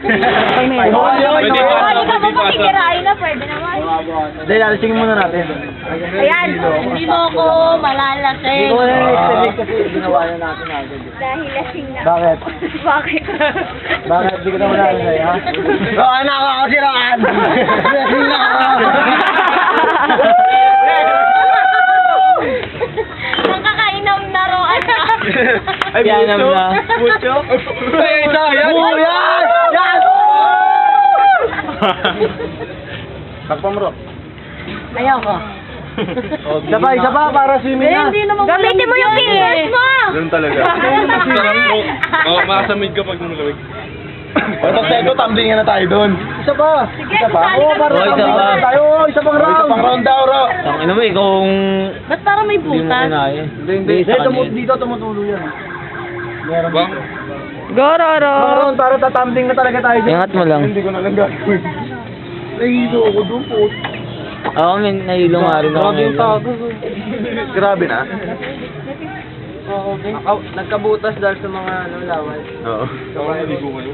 Pwede Oo, pa. hindi ka mo pakikirain na, pwede naman. Hindi, alisingin muna natin. Ayan, hindi mo ako malalasing. Hindi ko na extend kasi ginawa na natin agad. Dahil lasing na. Bakit? Bakit? Bakit? Hindi ko na wala na ha? Oo, nakakasiraan! Lasing na ako! Nakakainam na roan na. Ay, yanam na. Pucho? Ay, isa, yan. Yan! Yan! Pagpamro. Ayoko. Isa pa, para swimming na. Gamitin mo yung fingers mo. Ganun talaga. Oo, makasamid ka pag namalamig. Tapos ito, tumblingan na tayo doon. Isa pa. Sige, Isa pa. sasali Oo, ka para pa. tumblingan na tayo. Isa pang round. Isa pang round daw, Ro. Tangina mo, ikaw ang... Ba't parang may Hindi mo butas? kinaya. Hindi, dito tumutulo yan. Meron. Bang? Gororo. Meron, para tatumbling na talaga tayo dyan. Ingat mo lang. Hindi ko na lang gagawin. Nahihilo ako doon po. Ako, may nahilo nga rin ako ngayon. Grabe na. Nagkabutas dahil sa mga laway. Oo. Hindi ko ano.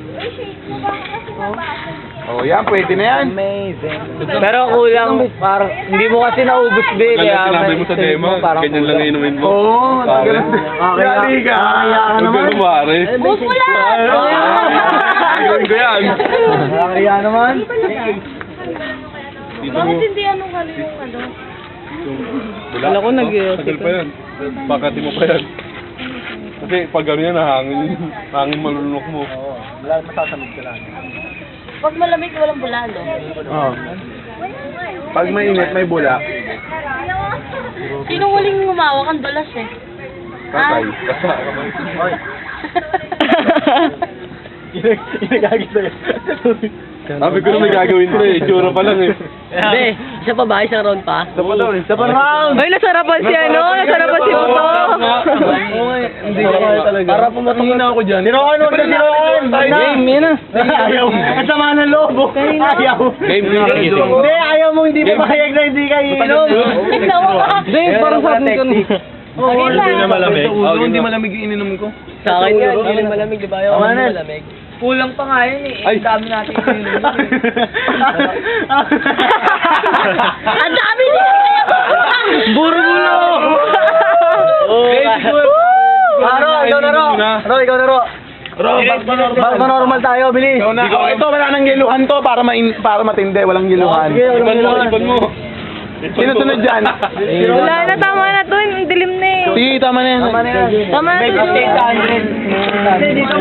Oh, yan, pwede na yan. Amazing. Pero kulang, parang, hindi mo kasi naubos, be. Kaya sinabi mo sa demo, ganyan lang inumin mo. Oo, Pare. Grabe ka. Kaya ka Huwag naman. ka lumari. Bus mo lang. Gawin ko yan. Kaya naman. Dito mo. Bakit hindi ano ka yung ano? Wala. Wala ko nag-iosip. Tagal pa yan. Bakati mo pa yan. Kasi pag gano'n yan, hangin malunok mo. Oo, wala masasamid ka lang. Pag malamig, walang bulalo. Oo. Pag mainit, may bula. Sino huling humawak ang dulas eh? Patay. Basta kamay. Inagagit sa'yo. Sabi ko na may gagawin to eh. Tsura pa lang eh. Be, isa pa ba? Isang round pa? Isa pa daw, isa pa round! Ay, nasarapan si ano? Nasarapan si Buto. Hindi ko kaya talaga. Para pumatingin ako dyan. Siroan, huwag na siroan! Game, yun na. Ayaw. Kasama ng lobo. Ayaw. Game na. Hindi, ayaw mo hindi pumayag na hindi ka iinom. Tignan mo ka. Hindi, parang sa atin ka Oo, hindi na malamig. Hindi malamig yung ininom ko. Sa akin yan, hindi rin malamig, di ba? Ayaw Tama ko na. malamig. Kulang pa nga yun eh. Ay. Dami natin yun. Ang dami niya. Burbulo! Ro, ikaw na Ro. Ro, ikaw na Ro. Ro, normal tayo, bilis. Ito, wala nang giluhan to para matindi. Walang giluhan. Sige, Iban mo, iban mo. Sino sunod dyan? Wala na, tama na to. Ang dilim na eh. Sige, tama na yan. Tama na to. May 800.